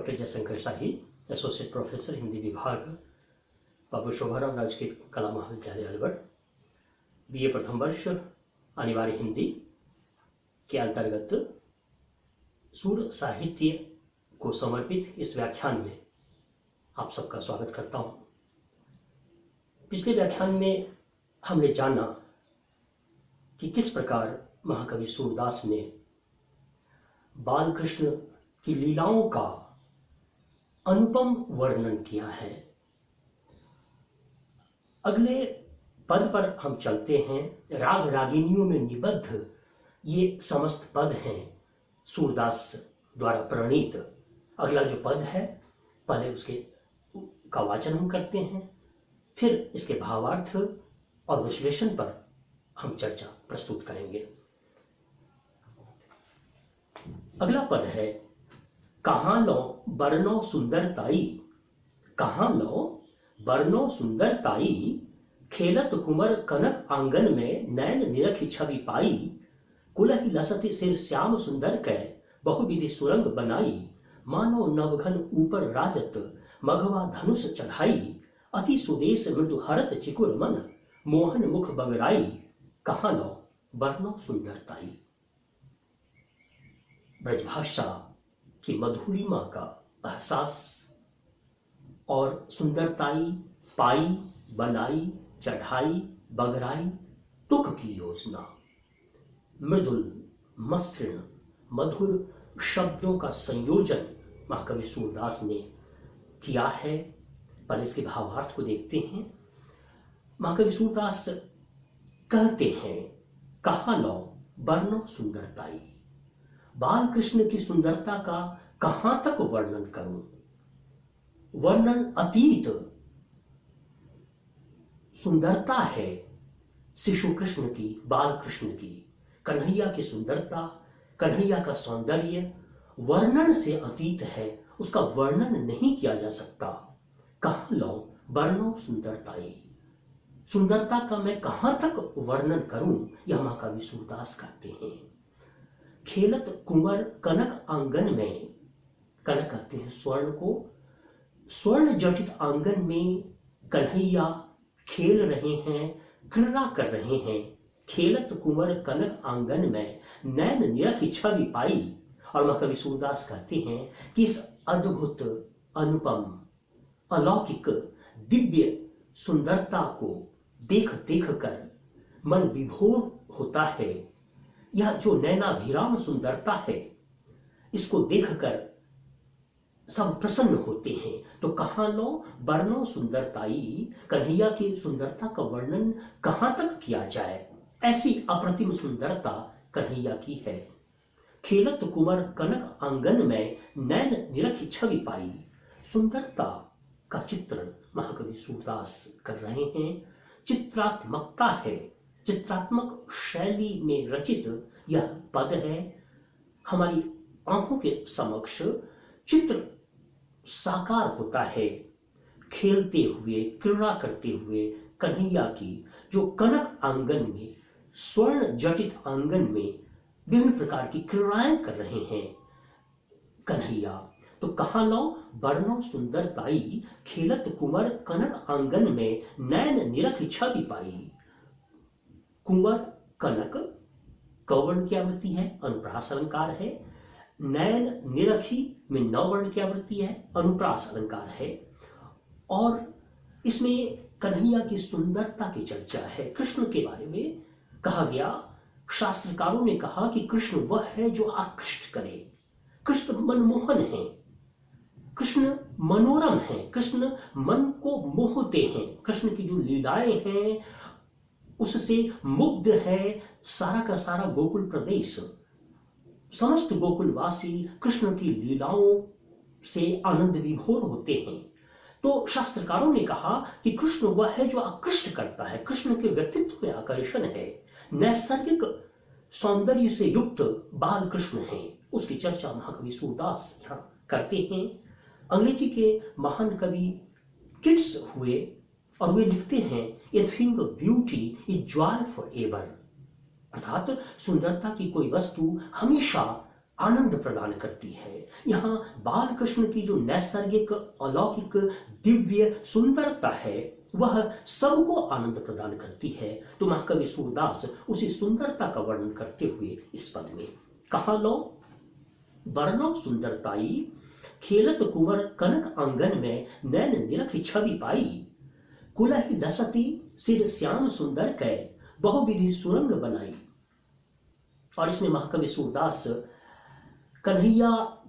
Doctor Jaishankar शाही, associate professor Hindi विभाग, बाबू शोभाराम राजकीय कला महाविद्यालय अलवर, बीए प्रथम वर्ष अनिवार्य हिंदी के अंतर्गत सूर साहित्य को समर्पित इस व्याख्यान में आप सबका स्वागत करता हूं। पिछले व्याख्यान में हमने जाना कि किस प्रकार महाकवि सूरदास ने बाल कृष्ण की लीलाओं का अनुपम वर्णन किया है। अगले पद पर हम चलते हैं। राग रागिनियों में निबद्ध ये समस्त पद हैं सूरदास द्वारा प्रणीत। अगला जो पद है पहले उसके का वाचन हम करते हैं, फिर इसके भावार्थ और विश्लेषण पर हम चर्चा प्रस्तुत करेंगे। अगला पद है कहाँ लो बरनो सुंदरताई। कहाँ लो बरनो सुंदरताई, खेलत कुंवर कनक आंगन में नैन निरखी छवि पाई। कुलहि लसति सिर श्याम सुंदर कै, बहुविधि सुरंग बनाई। मानो नवघन ऊपर राजत, मघवा धनुष चढ़ाई। अति सुदेश मृदु हरत चिकुर मन, मोहन मुख बगराई। कहाँ लो बरनो सुंदरताई। ब्रजभाषा की मधुरिमा का एहसास और सुंदरताई, पाई, बनाई, चढ़ाई, बगराई, तुक की योजना, मृदुल मसृण मधुर शब्दों का संयोजन महाकवि सूरदास ने किया है। पर इसके भावार्थ को देखते हैं। महाकवि सूरदास कहते हैं कहाँ लो बरनो सुंदरताई। बाल कृष्ण की सुंदरता का कहां तक वर्णन करूं। वर्णन अतीत सुंदरता है शिशु कृष्ण की, बाल कृष्ण की। कन्हैया की सुंदरता, कन्हैया का सौंदर्य वर्णन से अतीत है, उसका वर्णन नहीं किया जा सकता। कहाँ लो बरनो सुंदरताई, सुंदरता का मैं कहां तक वर्णन करूं, यह महाकवि सूरदास कहते हैं। खेलत कुंवर कनक आंगन में, कनक कहते हैं स्वर्ण को, स्वर्ण जटित आंगन में कन्हैया खेल रहे हैं, क्रीड़ा कर रहे हैं। खेलत कुंवर कनक आंगन में नैन निरखी छवि पाई। और महाकवि सूरदास कहते हैं कि इस अद्भुत, अनुपम, अलौकिक, दिव्य सुंदरता को देख देख कर मन विभोर होता है। यह जो नैनाभिराम सुंदरता है, इसको देखकर सब प्रसन्न होते हैं। तो कहाँ लो बरनो सुंदरताई, कन्हैया की सुंदरता का वर्णन कहां तक किया जाए, ऐसी अप्रतिम सुंदरता कन्हैया की है। खेलत कुंवर कनक आंगन में नैन निरखी छवि पाई। सुंदरता का चित्रण महाकवि सूरदास कर रहे हैं। चित्रात्मकता है, चित्रात्मक शैली में रचित यह पद है। हमारी आंखों के समक्ष चित्र साकार होता है। खेलते हुए, क्रीड़ा करते हुए कन्हैया की, जो कनक आंगन में, स्वर्ण जटित आंगन में विभिन्न प्रकार की क्रीड़ाएं कर रहे हैं कन्हैया। तो कहाँ लो बरनो सुंदरताई, खेलत कुंवर कनक आंगन में नैन निरखी छवि पाई। कुंवर, कनक, कवर्ण की आवृत्ति है, अनुप्रास अलंकार है। नैन निरखी में नवर्ण की आवृत्ति है, अनुप्रास अलंकार है। और इसमें कन्हैया की सुंदरता की चर्चा है। कृष्ण के बारे में कहा गया, शास्त्रकारों ने कहा कि कृष्ण वह है जो आकृष्ट करे। कृष्ण मनमोहन है, कृष्ण मनोरम है, कृष्ण मन को मोहते हैं। कृष्ण की जो लीलाएं हैं उससे मुग्ध है सारा का सारा गोकुल प्रदेश। समस्त गोकुलवासी कृष्ण की लीलाओं से आनंद विभोर होते हैं। तो शास्त्रकारों ने कहा कि कृष्ण वह है जो आकृष्ट करता है। कृष्ण के व्यक्तित्व में आकर्षण है, नैसर्गिक सौंदर्य से युक्त बाल कृष्ण है। उसकी चर्चा महाकवि सूरदास यहाँ करते हैं। अंग्रेजी के महान कवि किट्स हुए और वे लिखते हैं a thing of beauty is Joy for ever, अर्थात सुंदरता की कोई वस्तु हमेशा आनंद प्रदान करती है। यहाँ बाल कृष्ण की जो नैसर्गिक अलौकिक दिव्य सुंदरता है वह सबको आनंद प्रदान करती है। तो महाकवि सूरदास उसी सुंदरता का वर्णन करते हुए इस पद में कहा लो वर्णो सुंदरताई खेलत कुंवर कनक आंगन में नैन निरखी छवि पाई कुलहि लसती सिर श्याम सुंदर कै बहुविधि सुरंग बनाई। और इसमें महाकवि सूरदास कन्हैया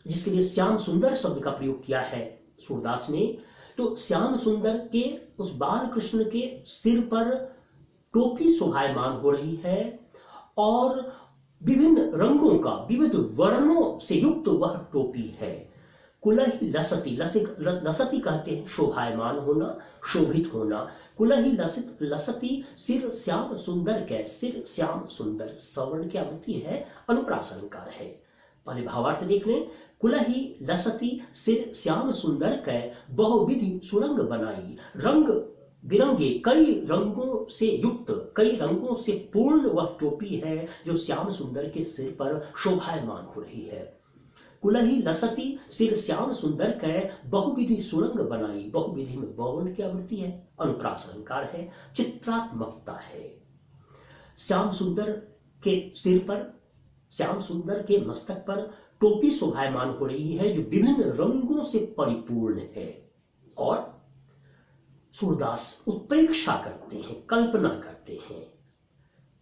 जिसके लिए श्याम सुंदर शब्द का प्रयोग किया है सूरदास ने, तो श्याम सुंदर के उस बाल कृष्ण के सिर पर टोपी शोभायमान हो रही है और विभिन्न रंगों का विविध वर्णों से युक्त वह टोपी है। कुलहि लसती, लसती कहते हैं शोभायमान होना, शोभित होना। कुलहि लसती सिर श्याम सुंदर कै, सिर श्याम सुंदर सवर्ण की आवृत्ति है, अनुप्रास अलंकार है। पहले भावार्थ देख लें। कुलहि लसती सिर श्याम सुंदर कै बहुविधि सुरंग बनाई, रंग बिरंगे कई रंगों से युक्त, कई रंगों से पूर्ण वह टोपी है जो श्याम सुंदर के सिर पर शोभायमान हो रही है। कुलहि लसती सिर श्याम सुंदर कै बहुविधि सुरंग बनाई, बहुविधि में बहुवर्ण की आवृत्ति है, अनुप्रास अलंकार है, चित्रात्मकता है। श्याम सुंदर के सिर पर, श्याम सुंदर के मस्तक पर टोपी शोभायमान हो रही है जो विभिन्न रंगों से परिपूर्ण है। और सूरदास उत्प्रेक्षा करते हैं, कल्पना करते हैं,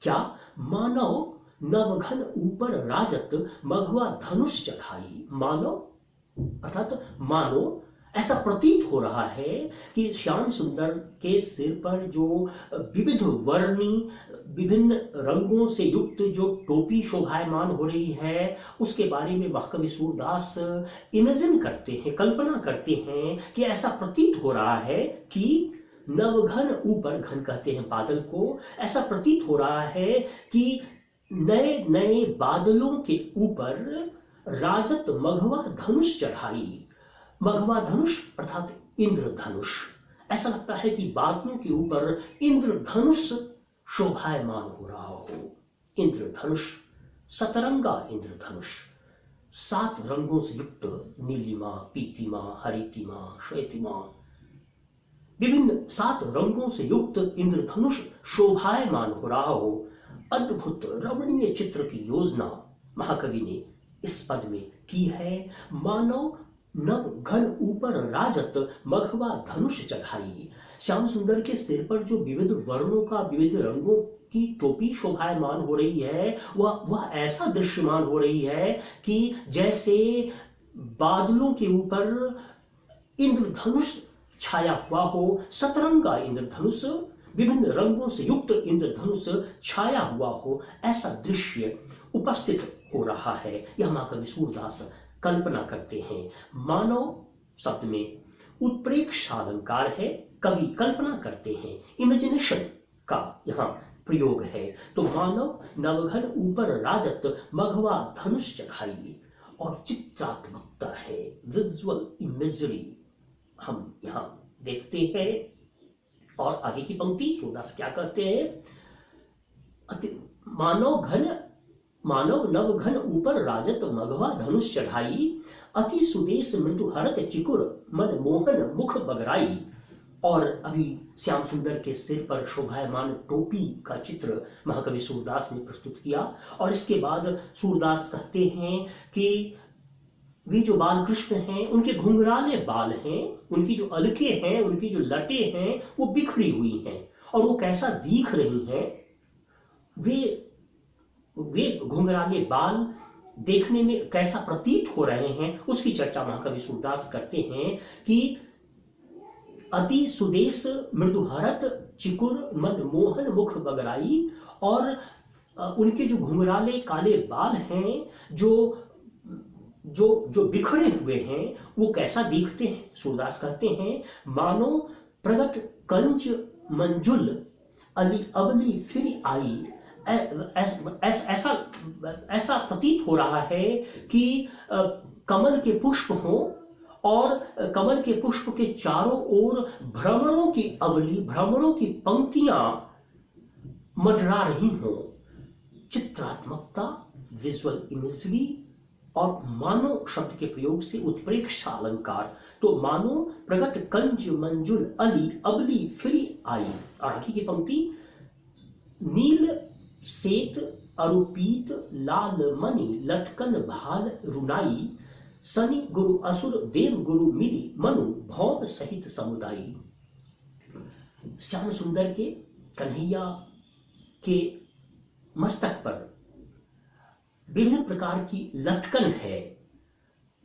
क्या मानव नवघन ऊपर राजत मघवा धनुष चढ़ाई। मानव अर्थात मानो ऐसा प्रतीत हो रहा है कि श्याम सुंदर के सिर पर जो विविध वर्णी विभिन्न रंगों से युक्त जो टोपी शोभायमान हो रही है उसके बारे में महाकवि सूरदास इमेजिन करते हैं, कल्पना करते हैं कि ऐसा प्रतीत हो रहा है कि नवघन ऊपर, घन कहते हैं बादल को, ऐसा प्रतीत हो रहा है कि नए नए बादलों के ऊपर राजत मघवा धनुष चढ़ाई। मघवा धनुष अर्थात इंद्रधनुष, ऐसा लगता है कि बादलों के ऊपर इंद्रधनुष शोभायमान हो रहा हो। इंद्रधनुष, सतरंगा इंद्रधनुष, 7 रंगों से युक्त, नीलिमा, पीतिमा, हरितिमा, श्वेतिमा, विभिन्न 7 रंगों से युक्त इंद्रधनुष शोभायमान हो रहा हो। अद्भुत रमणीय चित्र की योजना महाकवि ने इस पद में की है। मानव नव घन ऊपर राजत मघवा धनुष चढ़ाई। श्याम सुंदर के सिर पर जो विविध वर्णों का, विविध रंगों की टोपी शोभायमान हो रही है वह ऐसा दृश्यमान हो रही है कि जैसे बादलों के ऊपर इंद्रधनुष छाया हुआ हो, सतरंगा इंद्रधनुष, विभिन्न रंगों से युक्त इंद्रधनुष छाया हुआ हो, ऐसा दृश्य उपस्थित हो रहा है। यह महाकवि सूरदास कल्पना करते हैं। मानव शब्द में उत्प्रेक्षा अलंकार है, कवि कल्पना करते हैं, इमेजिनेशन का यहाँ प्रयोग है। तो मानव नवघन ऊपर राजत मघवा धनुष चढ़ाई, और चित्रात्मकता है, विजुअल इमेजरी हम यहाँ देखते हैं। और आगे की पंक्ति सूरदास क्या कहते हैं, मानव नव घन ऊपर राजत मघवा धनुष चढ़ाई अति सुदेश मृदु हरत चिकुर मन मोहन मुख बगराई। और अभी श्याम सुंदर के सिर पर शोभायमान टोपी का चित्र महाकवि सूरदास ने प्रस्तुत किया। और इसके बाद सूरदास कहते हैं कि वे जो बाल कृष्ण हैं उनके घुंघराले बाल हैं, उनकी जो अलके हैं, उनकी जो लटे हैं वो बिखरी हुई हैं और वो कैसा दिख रही हैं। वे घुंघराले बाल देखने में कैसा प्रतीत हो रहे हैं उसकी चर्चा महाकवि सूरदास करते हैं कि अति सुदेश मृदु हरत चिकुर मन मोहन मुख बगराई। और उनके जो घुंघराले काले बाल हैं जो बिखरे हुए हैं वो कैसा दिखते हैं। सूरदास कहते हैं मानो प्रगट कंच मंजुल अली अबली फिर आई। ऐसा प्रतीत हो रहा है कि कमल के पुष्प हो और कमल के पुष्प के चारों ओर भ्रमरों की अवली, भ्रमरों की पंक्तियां मंडरा रही हो। चित्रात्मकता, विजुअल इमेजरी और मानो शब्द के प्रयोग से उत्प्रेक्षा अलंकार। तो मानो प्रगट कंज मंजुल अली अबली फिरी आई। और आगे की पंक्ति, नील सेत अरुपीत लाल मणि लटकन भाल रुनाई, शनि गुरु असुर देव गुरु मिली मनु भौम सहित समुदायी। श्याम सुंदर के कन्हैया के मस्तक पर विभिन्न प्रकार की लटकन है,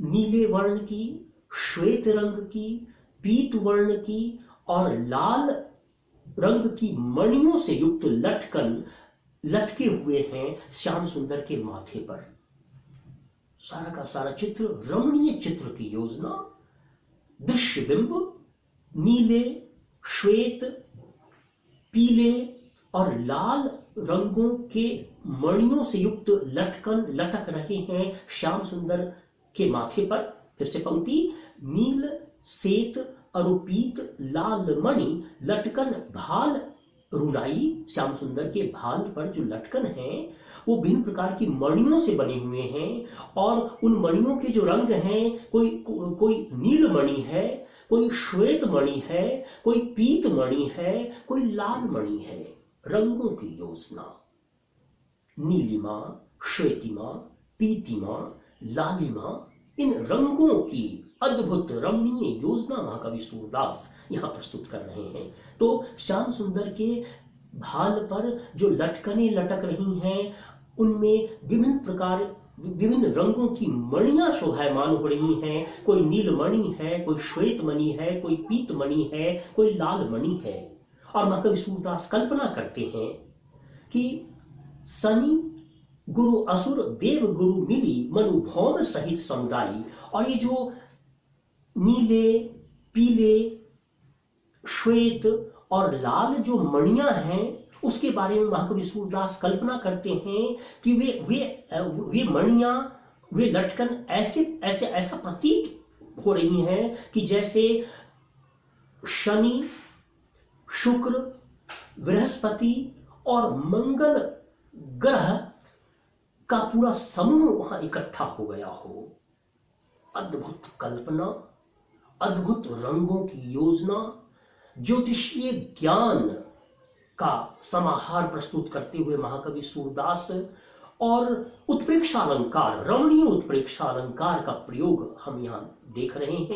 नीले वर्ण की, श्वेत रंग की, पीत वर्ण की और लाल रंग की मणियों से युक्त लटकन लटके हुए हैं श्याम सुंदर के माथे पर। सारा का सारा चित्र रमणीय चित्र की योजना, दृश्य बिंब नीले, श्वेत, पीले और लाल रंगों के मणियों से युक्त लटकन लटक रहे हैं श्याम सुंदर के माथे पर। फिर से पंक्ति, नील सेत अरुपीत लाल मणि लटकन भाल रुनाई। श्याम सुंदर के भाल पर जो लटकन है वो भिन्न प्रकार की मणियों से बने हुए हैं और उन मणियों के जो रंग हैं, कोई नील मणि है, कोई श्वेत मणि है, कोई पीत मणि है, कोई लाल मणि है। रंगों की योजना, नीलिमा, श्वेतिमा, पीतिमा, लालिमा, इन रंगों की अद्भुत रमणीय योजना महाकवि सूरदास यहां प्रस्तुत कर रहे हैं। तो श्याम सुंदर के भाल पर जो लटकनें लटक रही हैं उनमें विभिन्न रंगों की मणियां शोभायमान हो रही हैं। कोई नील मणि है, कोई श्वेत मणि है, कोई पीत मणि है, कोई लाल मणि है। और महाकवि सूरदास कल्पना करते हैं कि शनि गुरु असुर देव गुरु मिली मनु भौम सहित समुदायी। और ये जो नीले, पीले, श्वेत और लाल जो मणियां हैं उसके बारे में महाकवि सूरदास कल्पना करते हैं कि वे मणियां, वे लटकन ऐसा प्रतीत हो रही हैं कि जैसे शनि, शुक्र, बृहस्पति और मंगल ग्रह का पूरा समूह वहां इकट्ठा हो गया हो। अद्भुत कल्पना, अद्भुत रंगों की योजना, ज्योतिषीय ज्ञान का समाहार प्रस्तुत करते हुए महाकवि सूरदास और उत्प्रेक्षा अलंकार, रमणीय उत्प्रेक्षा अलंकार का प्रयोग हम यहां देख रहे हैं।